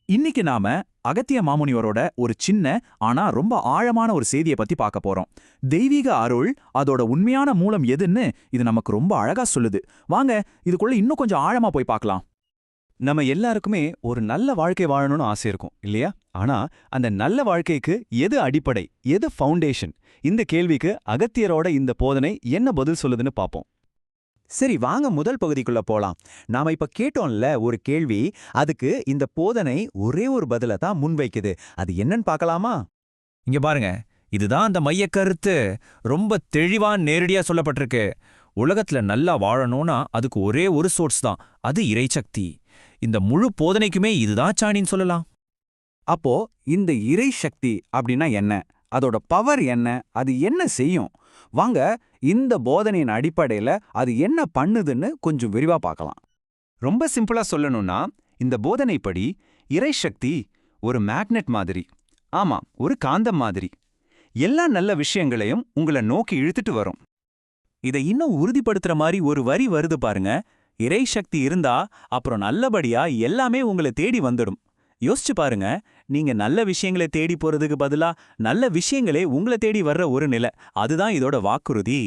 இன்னைக்கு நாம அகத்திய மாமுனிவரோட ஒரு சின்ன ஆனா ரொம்ப ஆழமான ஒரு செய்தியை பத்தி பார்க்க போறோம். தெய்வீக அருள், அதோட உண்மையான மூலம் எதுன்னு இது நமக்கு ரொம்ப அழகா சொல்லுது. வாங்க இதுக்குள்ள இன்னும் கொஞ்சம் ஆழமா போய் பார்க்கலாம். நம்ம எல்லாருக்குமே ஒரு நல்ல வாழ்க்கை வாழணும்னு ஆசை இருக்கும் இல்லையா? ஆனா அந்த நல்ல வாழ்க்கைக்கு எது அடிப்படை, எது ஃபவுண்டேஷன்? இந்த கேள்விக்கு அகத்தியரோட இந்த போதனை என்ன பதில் சொல்லுதுன்னு பாப்போம். சரி, வாங்க முதல் பகுதிக்குள்ள போலாம். நாம இப்ப கேட்டோம்ல ஒரு கேள்வி, அதுக்கு இந்த போதனை ஒரே ஒரு பதில தான் முன்வைக்குது. அது என்னன்னு பார்க்கலாமா? இங்க பாருங்க, இதுதான் அந்த மைய கருத்து. ரொம்ப தெளிவா நேரடியா சொல்லப்பட்டிருக்கு. உலகத்துல நல்லா வாழணும்னா அதுக்கு ஒரே ஒரு சோர்ஸ் தான், அது இறைசக்தி. இந்த முழு போதனைக்குமே இதுதான் சாணின்னு சொல்லலாம். அப்போ இந்த இறை சக்தி அப்படின்னா என்ன? அதோட பவர் என்ன? அது என்ன செய்யும்? வாங்க இந்த போதனையின் அடிப்படையில அது என்ன பண்ணுதுன்னு கொஞ்சம் விரிவா பார்க்கலாம். ரொம்ப சிம்பிளா சொல்லணும்னா, இந்த போதனைப்படி இறைசக்தி ஒரு மேக்னெட் மாதிரி, ஆமா ஒரு காந்தம் மாதிரி, எல்லா நல்ல விஷயங்களையும் உங்களை நோக்கி இழுத்துட்டு வரும். இதை இன்னும் உறுதிப்படுத்துற மாதிரி ஒரு வரி வருது பாருங்க. இறை சக்தி இருந்தா அப்புறம் நல்லபடியா எல்லாமே உங்களை தேடி வந்துடும். யோசிச்சு பாருங்க, நீங்க நல்ல விஷயங்களை தேடி போறதுக்கு பதிலா நல்ல விஷயங்களே உங்களை தேடி வர்ற ஒரு நிலை. அதுதான் இதோட வாக்குறுதி.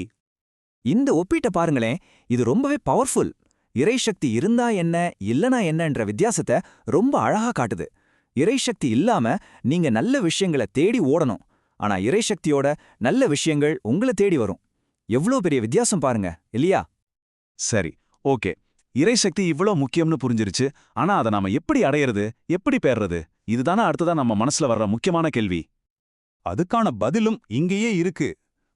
இந்த ஒப்பீட்டை பாருங்களேன், இது ரொம்பவே பவர்ஃபுல். இறைசக்தி இருந்தா என்ன, இல்லனா என்னன்ற வித்தியாசத்தை ரொம்ப அழகா காட்டுது. இறைசக்தி இல்லாம நீங்க நல்ல விஷயங்களை தேடி ஓடணும். ஆனா இறைசக்தியோட நல்ல விஷயங்கள் உங்களை தேடி வரும். எவ்வளோ பெரிய வித்தியாசம் பாருங்க, இல்லையா? சரி, ஓகே, இறைசக்தி இவ்ளோ முக்கியம்னு புரிஞ்சிருச்சு. ஆனா அதை நாம எப்படி அடையிறது, எப்படி பெறுறது? இதுதானே அடுத்ததா நம்ம மனசுல வர்ற முக்கியமான கேள்வி. அதுக்கான பதிலும் இங்கேயே இருக்கு.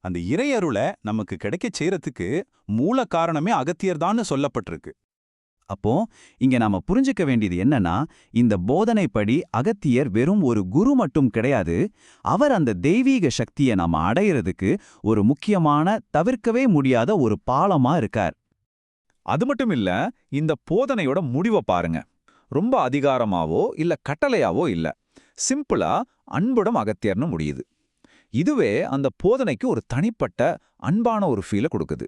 அந்த இறை அருளை நமக்கு கிடைக்கச் செய்யறதுக்கு மூல காரணமே அகத்தியர்தான்னு சொல்லப்பட்டிருக்கு. அப்போ இங்க நாம புரிஞ்சுக்க வேண்டியது என்னன்னா, இந்த போதனைப்படி அகத்தியர் வெறும் ஒரு குரு மட்டும் கிடையாது. அவர் அந்த தெய்வீக சக்தியை நாம அடையிறதுக்கு ஒரு முக்கியமான, தவிர்க்கவே முடியாத ஒரு பாலமா இருக்கார். அது மட்டும் இல்ல, இந்த போதனையோட முடிவை பாருங்க. ரொம்ப அதிகாரமாவோ இல்ல கட்டளையாவோ இல்ல, சிம்பிளா அன்புடன் அகத்தியர்னு முடியுது. இதுவே அந்த போதனைக்கு ஒரு தனிப்பட்ட அன்பான ஒரு ஃபீலை கொடுக்குது.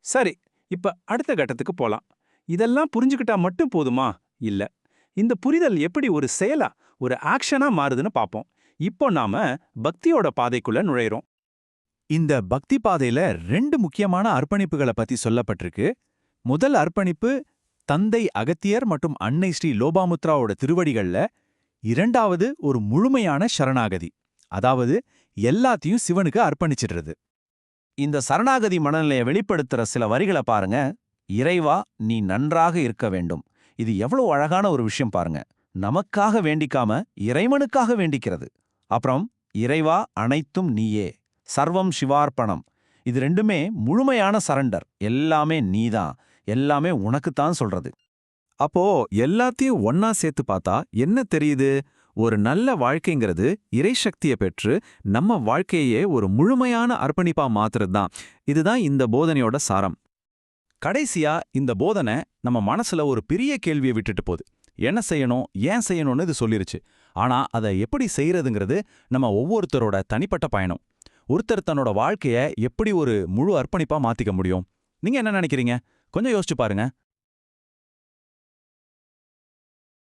சரி, இப்ப அடுத்த கட்டத்துக்கு போலாம். இதெல்லாம் புரிஞ்சுக்கிட்டா மட்டும் போதுமா? இல்ல, இந்த புரிதல் எப்படி ஒரு செயலா, ஒரு ஆக்ஷனா மாறுதுன்னு பாப்போம். இப்போ நாம பக்தியோட பாதைக்குள்ள நுழையிறோம். இந்த பக்தி பாதையில 2 முக்கியமான அர்ப்பணிப்புகளை பத்தி சொல்லப்பட்டிருக்கு. முதல் அர்ப்பணிப்பு தந்தை அகத்தியர் மற்றும் அன்னை ஸ்ரீ லோபாமுத்ராவோட திருவடிகள்ல. இரண்டாவது ஒரு முழுமையான சரணாகதி, அதாவது எல்லாத்தையும் சிவனுக்கு அர்ப்பணிச்சிடுறது. இந்த சரணாகதி மனநிலையை வெளிப்படுத்துற சில வரிகளை பாருங்க. இறைவா, நீ நன்றாக இருக்க வேண்டும். இது எவ்வளவு அழகான ஒரு விஷயம் பாருங்க. நமக்காக வேண்டிக்காம இறைவனுக்காக வேண்டிக்கிறது. அப்புறம் இறைவா, அனைத்தும் நீயே, சர்வம் சிவார்ப்பணம். இது ரெண்டுமே முழுமையான சரண்டர். எல்லாமே நீதான், எல்லாமே உனக்குத்தான் சொல்றது. அப்போ எல்லாத்தையும் ஒன்னா சேர்த்து பார்த்தா என்ன தெரியுது? ஒரு நல்ல வாழ்க்கைங்கிறது இறைசக்தியை பெற்று நம்ம வாழ்க்கையே ஒரு முழுமையான அர்ப்பணிப்பா மாத்துறது தான். இதுதான் இந்த போதனையோட சாரம். கடைசியா இந்த போதனை நம்ம மனசுல ஒரு பெரிய கேள்வியை விட்டுட்டு போகுது. என்ன செய்யணும், ஏன் செய்யணும்னு இது சொல்லிருச்சு. ஆனா அதை எப்படி செய்யறதுங்கிறது நம்ம ஒவ்வொருத்தரோட தனிப்பட்ட பயணம். ஒருத்தர் தன்னோட வாழ்க்கைய எப்படி ஒரு முழு அர்ப்பணிப்பா மாத்திக்க முடியும்? நீங்க என்ன நினைக்கிறீங்க? கொஞ்சம் யோசிச்சு பாருங்க.